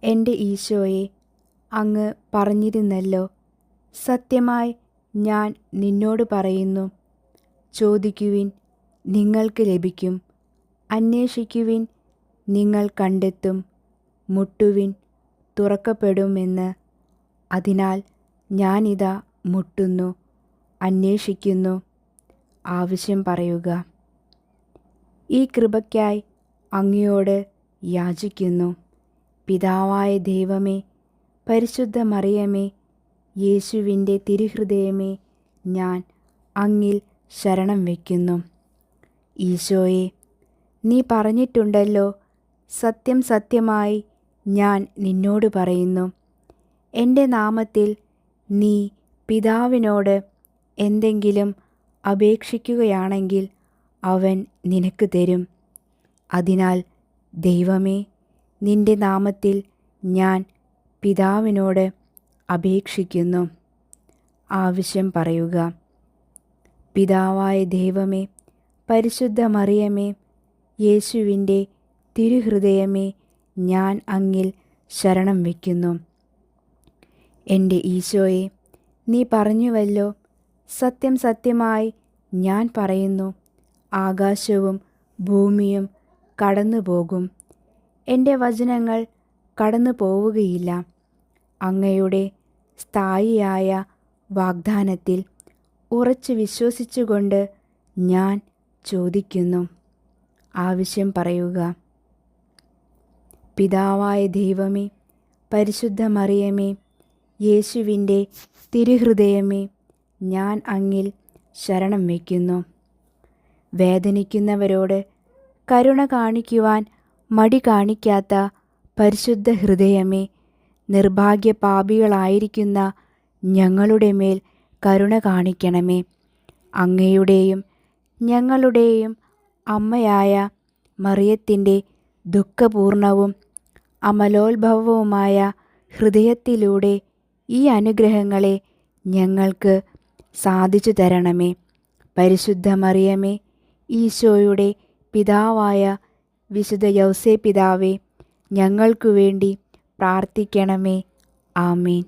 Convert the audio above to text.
എൻ്റെ ഈശോയെ, അങ്ങ് പറഞ്ഞിരുന്നല്ലോ, സത്യമായി ഞാൻ നിന്നോട് പറയുന്നു, ചോദിക്കുവിൻ, നിങ്ങൾക്ക് ലഭിക്കും, അന്വേഷിക്കുവിൻ, നിങ്ങൾ കണ്ടെത്തും, മുട്ടുവിൻ, തുറക്കപ്പെടുമെന്ന്. അതിനാൽ ഞാനിതാ മുട്ടുന്നു, അന്വേഷിക്കുന്നു, ആവശ്യം പറയുക. ഈ കൃപയ്ക്കായി അങ്ങയോട് യാചിക്കുന്നു. പിതാവായ ദൈവമേ, പരിശുദ്ധ മറിയമേ, യേശുവിൻ്റെ തിരുഹൃദയമേ, ഞാൻ അങ്ങിൽ ശരണം വയ്ക്കുന്നു. ഈശോയെ, നീ പറഞ്ഞിട്ടുണ്ടല്ലോ, സത്യം സത്യമായി ഞാൻ നിന്നോട് പറയുന്നു, എൻ്റെ നാമത്തിൽ നീ പിതാവിനോട് എന്തെങ്കിലും അപേക്ഷിക്കുകയാണെങ്കിൽ അവൻ നിനക്ക് തരും. അതിനാൽ ദൈവമേ, നിൻ്റെ നാമത്തിൽ ഞാൻ പിതാവിനോട് അപേക്ഷിക്കുന്നു, ആവശ്യം പറയുക. പിതാവായ ദൈവമേ, പരിശുദ്ധ മറിയമേ, യേശുവിൻ്റെ തിരുഹൃദയമേ, ഞാൻ അങ്ങിൽ ശരണം വയ്ക്കുന്നു. എൻ്റെ ഈശോയെ, നീ പറഞ്ഞുവല്ലോ, സത്യം സത്യമായി ഞാൻ പറയുന്നു, ആകാശവും ഭൂമിയും കടന്നു പോകും, എൻ്റെ വചനങ്ങൾ കടന്നു പോവുകയില്ല. അങ്ങയുടെ സ്ഥായിയായ വാഗ്ദാനത്തിൽ ഉറച്ചു വിശ്വസിച്ചുകൊണ്ട് ഞാൻ ചോദിക്കുന്നു, ആവശ്യം പറയുക. പിതാവായ ദൈവമേ, പരിശുദ്ധ മറിയമേ, യേശുവിൻ്റെ തിരുഹൃദയമേ, ഞാൻ അങ്ങിൽ ശരണം വയ്ക്കുന്നു. വേദനിക്കുന്നവരോട് കരുണ കാണിക്കുവാൻ മടി കാണിക്കാത്ത പരിശുദ്ധ ഹൃദയമേ, നിർഭാഗ്യ പാപികളായിരിക്കുന്ന ഞങ്ങളുടെ മേൽ കരുണ കാണിക്കണമേ. അങ്ങയുടെയും ഞങ്ങളുടെയും അമ്മയായ മറിയത്തിൻ്റെ ദുഃഖപൂർണവും അമലോത്ഭവവുമായ ഹൃദയത്തിലൂടെ ഈ അനുഗ്രഹങ്ങളെ ഞങ്ങൾക്ക് സാധിച്ചു തരണമേ. പരിശുദ്ധ മറിയമേ, ഈശോയുടെ പിതാവായ വിശുദ്ധ യൗസേ പിതാവേ, ഞങ്ങൾക്കു വേണ്ടി പ്രാർത്ഥിക്കണമേ. ആമേൻ.